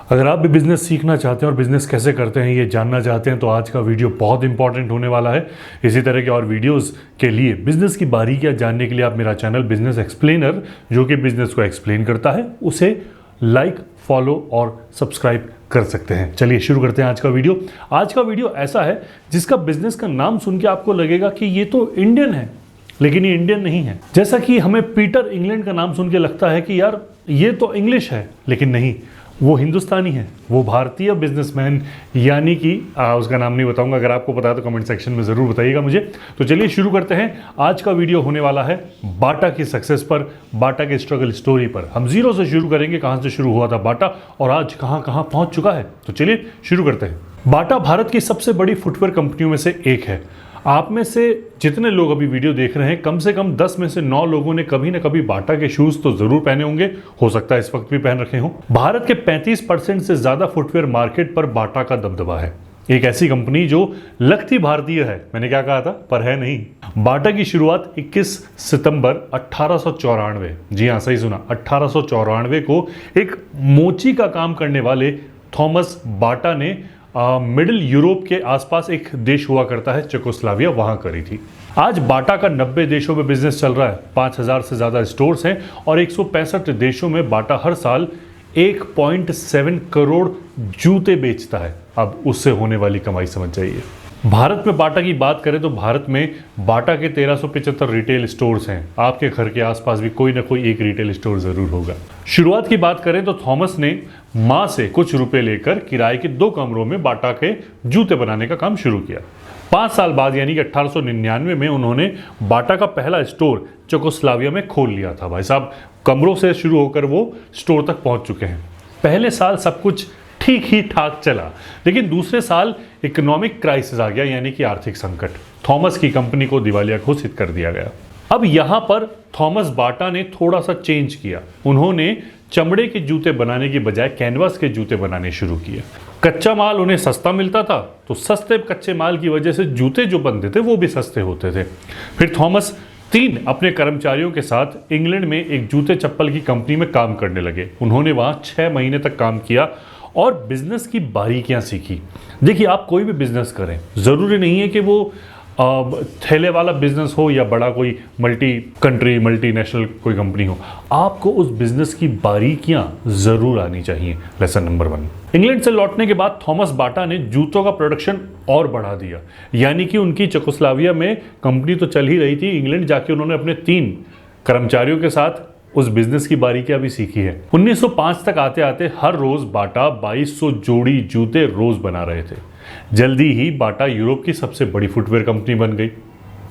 अगर आप भी बिजनेस सीखना चाहते हैं और बिजनेस कैसे करते हैं ये जानना चाहते हैं तो आज का वीडियो बहुत इंपॉर्टेंट होने वाला है। इसी तरह के और वीडियोस के लिए बिजनेस की बारीकियां जानने के लिए आप मेरा चैनल बिजनेस एक्सप्लेनर, जो कि बिजनेस को एक्सप्लेन करता है, उसे लाइक, फॉलो और सब्सक्राइब कर सकते हैं। चलिए शुरू करते हैं आज का वीडियो। आज का वीडियो ऐसा है जिसका बिजनेस का नाम सुन के आपको लगेगा कि ये तो इंडियन है, लेकिन ये इंडियन नहीं है। जैसा कि हमें पीटर इंग्लैंड का नाम सुन के लगता है कि यार ये तो इंग्लिश है, लेकिन नहीं, वो हिंदुस्तानी है, वो भारतीय बिजनेसमैन, यानी कि उसका नाम नहीं बताऊंगा। अगर आपको पता है तो कमेंट सेक्शन में ज़रूर बताइएगा मुझे। तो चलिए शुरू करते हैं। आज का वीडियो होने वाला है बाटा की सक्सेस पर, बाटा के स्ट्रगल स्टोरी पर। हम जीरो से शुरू करेंगे, कहाँ से शुरू हुआ था बाटा और आज कहाँ कहाँ पहुँच चुका है। तो चलिए शुरू करते हैं। बाटा भारत की सबसे बड़ी फुटवेयर कंपनियों में से एक है। आप में से जितने लोग अभी वीडियो देख रहे हैं, कम से कम 10 में से 9 लोगों ने कभी ना कभी बाटा के शूज तो जरूर पहने होंगे, हो सकता है इस वक्त भी पहन रखे हों। भारत के 35% से ज्यादा फुटवेयर मार्केट पर बाटा का दबदबा है। एक ऐसी कंपनी जो लगती भारतीय है, मैंने क्या कहा था, पर है नहीं। बाटा की शुरुआत 21 सितंबर 1894, जी हाँ सही सुना, 1894 को एक मोची का काम करने वाले थॉमस बाटा ने मिडिल यूरोप के आसपास एक देश हुआ करता है चेकोस्लोवाकिया, वहां करी थी। आज बाटा का 90 देशों में बिजनेस चल रहा है। 5000 से ज्यादा स्टोर्स हैं और 165 देशों में बाटा हर साल 1.7 करोड़ जूते बेचता है। अब उससे होने वाली कमाई समझ जाइए। भारत में बाटा की बात करें तो भारत में बाटा के 1375 रिटेल स्टोर्स हैं। आपके घर के आसपास भी कोई ना कोई एक रिटेल स्टोर जरूर होगा। शुरुआत की बात करें तो थॉमस ने मां से कुछ रुपए लेकर किराए के 2 कमरों में बाटा के जूते बनाने का काम शुरू किया। 5 साल बाद यानी कि 1899 में उन्होंने बाटा का पहला स्टोर चेकोस्लोवाकिया में खोल लिया था। भाई साहब, कमरों से शुरू होकर वो स्टोर तक पहुंच चुके हैं। पहले साल सब कुछ ठीक ही ठाक चला, लेकिन दूसरे साल इकोनॉमिक क्राइसिस आ गया, यानी कि आर्थिक संकट। थॉमस की कंपनी को दिवालिया घोषित कर दिया गया। अब यहां पर थॉमस बाटा ने थोड़ा सा चेंज किया। उन्होंने चमड़े के जूते बनाने की बजाय कैनवास के जूते बनाने शुरू किए। कच्चा माल उन्हें सस्ता मिलता था, तो सस्ते कच्चे माल की वजह से जूते जो बनते थे वो भी सस्ते होते थे। फिर थॉमस 3 अपने कर्मचारियों के साथ इंग्लैंड में एक जूते चप्पल की कंपनी में काम करने लगे। उन्होंने वहां 6 महीने तक काम किया और बिजनेस की बारीकियां सीखी। देखिए, आप कोई भी बिजनेस करें, जरूरी नहीं है कि वो थैले वाला बिजनेस हो या बड़ा कोई मल्टीनेशनल कोई कंपनी हो, आपको उस बिजनेस की बारीकियां जरूर आनी चाहिए। Lesson number 1। इंग्लैंड से लौटने के बाद थॉमस बाटा ने जूतों का प्रोडक्शन और बढ़ा दिया, यानी कि उनकी चेकोस्लोवाकिया में कंपनी तो चल ही रही थी, इंग्लैंड जाके उन्होंने अपने 3 कर्मचारियों के साथ उस बिजनेस की बारीकियां भी सीखी है। 1905 तक आते आते हर रोज बाटा 2200 जोड़ी जूते रोज बना रहे थे। जल्दी ही बाटा यूरोप की सबसे बड़ी फुटवेयर कंपनी बन गई।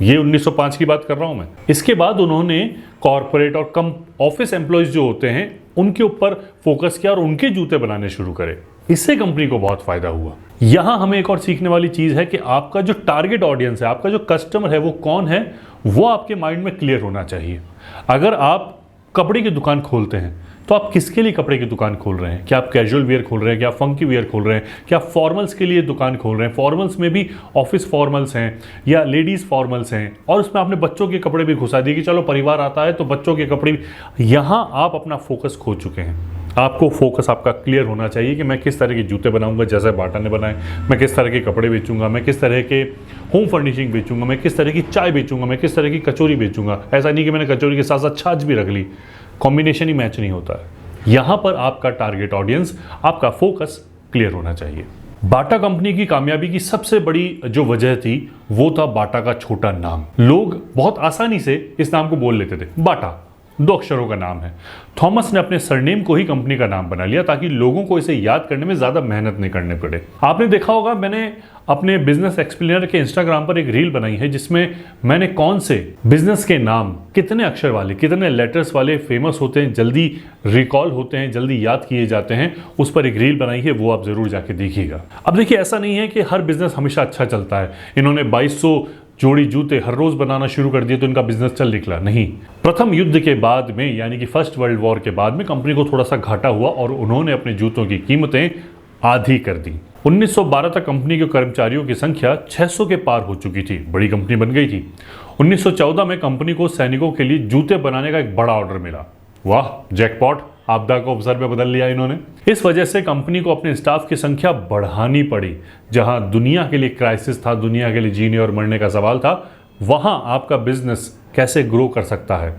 ये 1905 की बात कर रहा हूं मैं। इसके बाद उन्होंने कॉर्पोरेट और कम ऑफिस एम्प्लॉयज जो होते हैं उनके ऊपर फोकस किया और उनके जूते बनाने शुरू करे। इससे कंपनी को बहुत फायदा हुआ। यहां हमें एक और सीखने वाली चीज है कि आपका जो टारगेट ऑडियंस है, आपका जो कस्टमर है, वो कौन है, वो आपके माइंड में क्लियर होना चाहिए। अगर आप कपड़े की दुकान खोलते हैं तो आप किसके लिए कपड़े की दुकान खोल रहे हैं? क्या आप कैजुअल वियर खोल रहे हैं? क्या फंकी वियर खोल रहे हैं? क्या फॉर्मल्स के लिए दुकान खोल रहे हैं? फॉर्मल्स में भी ऑफिस फॉर्मल्स हैं या लेडीज फॉर्मल्स हैं, और उसमें आपने बच्चों के कपड़े भी घुसा दिए कि चलो परिवार आता है तो बच्चों के कपड़े भी। यहां आप अपना फोकस खो चुके हैं। आपको फोकस आपका क्लियर होना चाहिए कि मैं किस तरह के जूते बनाऊंगा जैसे बाटा ने बनाए, मैं किस तरह के कपड़े बेचूंगा, मैं किस तरह के होम फर्निशिंग बेचूंगा, मैं किस तरह की चाय बेचूंगा, मैं किस तरह की कचौरी बेचूंगा। ऐसा नहीं कि मैंने कचौरी के साथ साथ छाछ भी रख ली, कॉम्बिनेशन ही मैच नहीं होता है। यहां पर आपका टारगेट ऑडियंस, आपका फोकस क्लियर होना चाहिए। बाटा कंपनी की कामयाबी की सबसे बड़ी जो वजह थी वो था बाटा का छोटा नाम। लोग बहुत आसानी से इस नाम को बोल लेते थे। बाटा 2 अक्षरों का नाम है। थॉमस ने अपने सरनेम को ही कंपनी का नाम बना लिया ताकि लोगों को इसे याद करने में ज्यादा मेहनत नहीं करने पड़े। आपने देखा होगा, मैंने अपने बिजनेस एक्सप्लेनर के इंस्टाग्राम पर एक रील बनाई है जिसमें मैंने कौन से बिजनेस के नाम कितने अक्षर वाले, कितने लेटर्स वाले फेमस होते हैं, जल्दी रिकॉल होते हैं, जल्दी याद किए जाते हैं, उस पर एक रील बनाई है, वो आप जरूर जाके देखिएगा। अब देखिए, ऐसा नहीं है कि हर बिजनेस हमेशा अच्छा चलता है। इन्होंने 2200 जोड़ी जूते हर रोज बनाना शुरू कर दिए तो इनका बिजनेस चल निकला, नहीं। प्रथम युद्ध के बाद में, यानी कि फर्स्ट वर्ल्ड वॉर के बाद में कंपनी को थोड़ा सा घाटा हुआ और उन्होंने अपने जूतों की कीमतें आधी कर दी। 1912 तक कंपनी के कर्मचारियों की संख्या 600 के पार हो चुकी थी, बड़ी कंपनी बन गई थी। 1914 में कंपनी को सैनिकों के लिए जूते बनाने का एक बड़ा ऑर्डर मिला। वाह, जैकपॉट। आपदा को अवसर में बदल लिया इन्होंने। इस वजह से कंपनी को अपने स्टाफ की संख्या बढ़ानी पड़ी। जहां दुनिया के लिए क्राइसिस था, दुनिया के लिए जीने और मरने का सवाल था, वहां आपका बिजनेस कैसे ग्रो कर सकता है,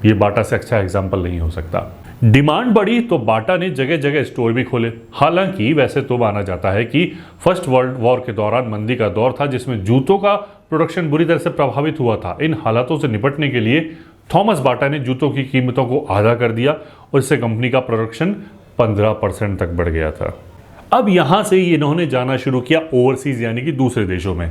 ये बाटा से अच्छा एग्जाम्पल नहीं हो सकता। डिमांड बढ़ी तो बाटा ने जगह जगह स्टोर भी खोले। हालांकि वैसे तो माना जाता है कि फर्स्ट वर्ल्ड वॉर के दौरान मंदी का दौर था, जिसमें जूतों का प्रोडक्शन बुरी तरह से प्रभावित हुआ था। इन हालातों से निपटने के लिए थॉमस बाटा ने जूतों की कीमतों को आधा कर दिया और इससे कंपनी का प्रोडक्शन 15% तक बढ़ गया था। अब यहां से इन्होंने जाना शुरू किया ओवरसीज, यानी कि दूसरे देशों में।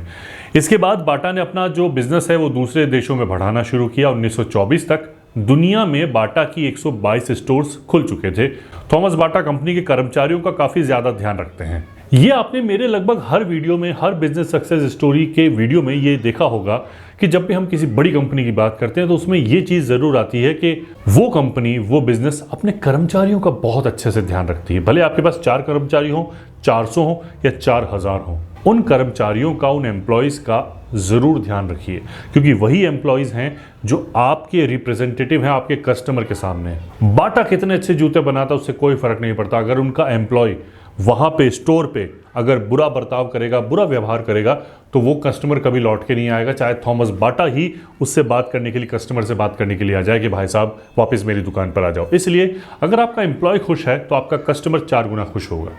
इसके बाद बाटा ने अपना जो बिजनेस है वो दूसरे देशों में बढ़ाना शुरू किया। 1924 तक दुनिया में बाटा की 122 स्टोर्स खुल चुके थे। थॉमस बाटा कंपनी के कर्मचारियों का काफी ज्यादा ध्यान रखते हैं। ये आपने मेरे लगभग हर वीडियो में, हर बिजनेस सक्सेस स्टोरी के वीडियो में ये देखा होगा कि जब भी हम किसी बड़ी कंपनी की बात करते हैं तो उसमें ये चीज जरूर आती है कि वो कंपनी, वो बिजनेस अपने कर्मचारियों का बहुत अच्छे से ध्यान रखती है। भले आपके पास 4 कर्मचारी हो, 400 हो या 4000 हो, उन कर्मचारियों का, उन एम्प्लॉयज का जरूर ध्यान रखिए, क्योंकि वही एम्प्लॉयज हैं जो आपके रिप्रेजेंटेटिव हैं आपके कस्टमर के सामने। बाटा कितने अच्छे जूते बनाता उससे कोई फर्क नहीं पड़ता, अगर उनका एम्प्लॉय वहां पे स्टोर पे अगर बुरा बर्ताव करेगा, बुरा व्यवहार करेगा, तो वो कस्टमर कभी लौट के नहीं आएगा, चाहे थॉमस बाटा ही उससे बात करने के लिए, कस्टमर से बात करने के लिए आ जाए कि भाई साहब वापस मेरी दुकान पर आ जाओ। इसलिए अगर आपका एम्प्लॉय खुश है तो आपका कस्टमर 4 गुना खुश होगा।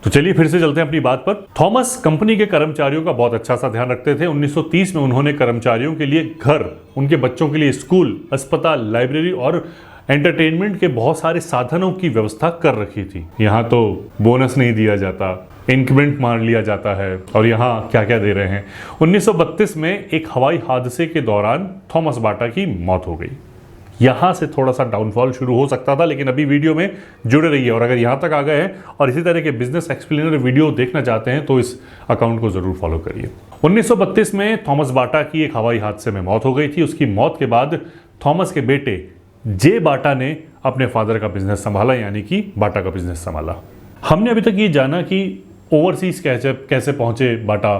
तो चलिए फिर से चलते हैं अपनी बात पर। थॉमस कंपनी के कर्मचारियों का बहुत अच्छा सा ध्यान रखते थे। 1930 में उन्होंने कर्मचारियों के लिए घर, उनके बच्चों के लिए स्कूल, अस्पताल, लाइब्रेरी और एंटरटेनमेंट के बहुत सारे साधनों की व्यवस्था कर रखी थी। यहाँ तो बोनस नहीं दिया जाता, इंक्रीमेंट मार लिया जाता है, और यहाँ क्या क्या दे रहे हैं। 1932 में एक हवाई हादसे के दौरान थॉमस बाटा की मौत हो गई। यहां से थोड़ा सा डाउनफॉल शुरू हो सकता था, लेकिन अभी वीडियो में जुड़े रहिए। और अगर यहां तक आ गए हैं और इसी तरह के बिजनेस एक्सप्लेनर वीडियो देखना चाहते हैं तो इस अकाउंट को जरूर फॉलो करिए। 1932 में थॉमस बाटा की एक हवाई हादसे में मौत हो गई थी। उसकी मौत के बाद थॉमस के बेटे जे बाटा ने अपने फादर का बिजनेस संभाला, यानी कि बाटा का बिजनेस संभाला। हमने अभी तक ये जाना कि ओवरसीज कैसे पहुंचे बाटा,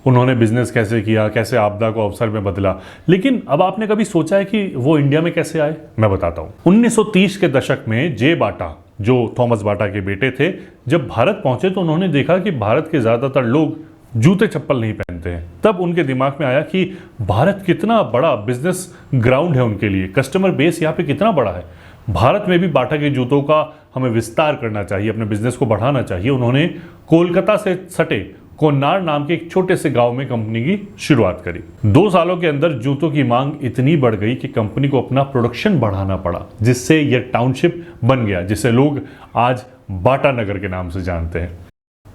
उन्होंने बिजनेस कैसे किया, कैसे आपदा को अवसर में बदला। लेकिन अब आपने कभी सोचा है कि वो इंडिया में कैसे आए? मैं बताता हूं। 1930 के दशक में जे बाटा, जो थॉमस बाटा के बेटे थे, जब भारत पहुंचे तो उन्होंने देखा कि भारत के ज्यादातर लोग जूते चप्पल नहीं पहनते हैं। तब उनके दिमाग में आया कि भारत कितना बड़ा बिजनेस ग्राउंड है उनके लिए, कस्टमर बेस यहाँ पे कितना बड़ा है, भारत में भी बाटा के जूतों का हमें विस्तार करना चाहिए, अपने बिजनेस को बढ़ाना चाहिए। उन्होंने कोलकाता से सटे कोन्नार नाम के एक छोटे से गांव में कंपनी की शुरुआत करी। 2 सालों के अंदर जूतों की मांग इतनी बढ़ गई कि कंपनी को अपना प्रोडक्शन बढ़ाना पड़ा, जिससे यह टाउनशिप बन गया, जिसे लोग आज बाटा नगर के नाम से जानते हैं।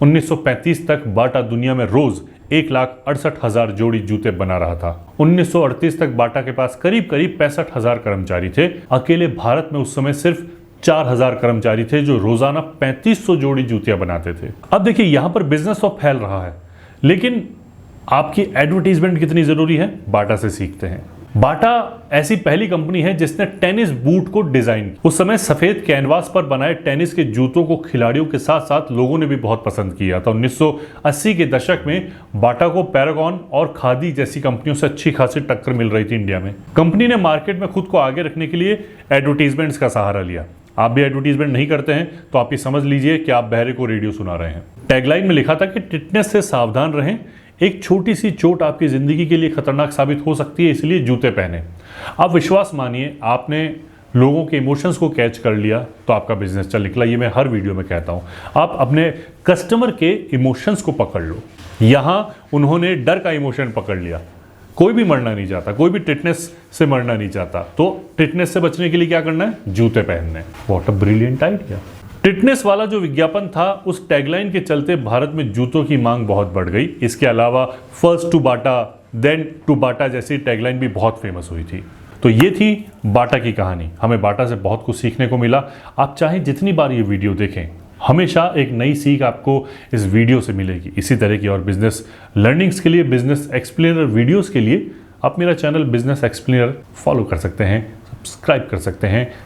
1935 तक बाटा दुनिया में रोज 1,68,000 जोड़ी जूते बना रहा था। 1938 तक बाटा के पास करीब 65,000 कर्मचारी थे। अकेले भारत में उस समय सिर्फ 4,000 कर्मचारी थे जो रोजाना 3500 जोड़ी जूतियां बनाते थे। अब देखिए, यहां पर बिजनेस तो फैल रहा है, लेकिन आपकी एडवर्टीजमेंट कितनी जरूरी है, बाटा से सीखते हैं। बाटा ऐसी पहली कंपनी है जिसने टेनिस बूट को डिजाइन किया। उस समय सफेद कैनवास पर बनाए टेनिस के जूतों को खिलाड़ियों के साथ साथ लोगों ने भी बहुत पसंद किया था। 1980 के दशक में बाटा को पैरागॉन और खादी जैसी कंपनियों से अच्छी खासी टक्कर मिल रही थी इंडिया में। कंपनी ने मार्केट में खुद को आगे रखने के लिए एडवर्टीजमेंट्स का सहारा लिया। आप भी एडवर्टीजमेंट नहीं करते हैं तो आप ये समझ लीजिए कि आप बहरे को रेडियो सुना रहे हैं। टैगलाइन में लिखा था कि टिटनेस से सावधान रहें, एक छोटी सी चोट आपकी जिंदगी के लिए खतरनाक साबित हो सकती है, इसलिए जूते पहने। आप विश्वास मानिए, आपने लोगों के इमोशंस को कैच कर लिया तो आपका बिजनेस चल निकला। ये मैं हर वीडियो में कहता हूं। आप अपने कस्टमर के इमोशंस को पकड़ लो। यहां उन्होंने डर का इमोशन पकड़ लिया। कोई भी मरना नहीं चाहता, कोई भी टिटनेस से मरना नहीं चाहता, तो टिटनेस से बचने के लिए क्या करना है, जूते पहनने। What a brilliant idea. Tetanus वाला जो विज्ञापन था, उस टैगलाइन के चलते भारत में जूतों की मांग बहुत बढ़ गई। इसके अलावा first to Bata then to Bata जैसी टैगलाइन भी बहुत फेमस हुई थी। तो ये थी बाटा की कहानी। हमें बाटा से बहुत कुछ सीखने को मिला। आप चाहे जितनी बार ये वीडियो देखें, हमेशा एक नई सीख आपको इस वीडियो से मिलेगी। इसी तरह की और बिजनेस लर्निंग्स के लिए, बिजनेस एक्सप्लेनर वीडियोस के लिए आप मेरा चैनल बिजनेस एक्सप्लेनर फॉलो कर सकते हैं, सब्सक्राइब कर सकते हैं,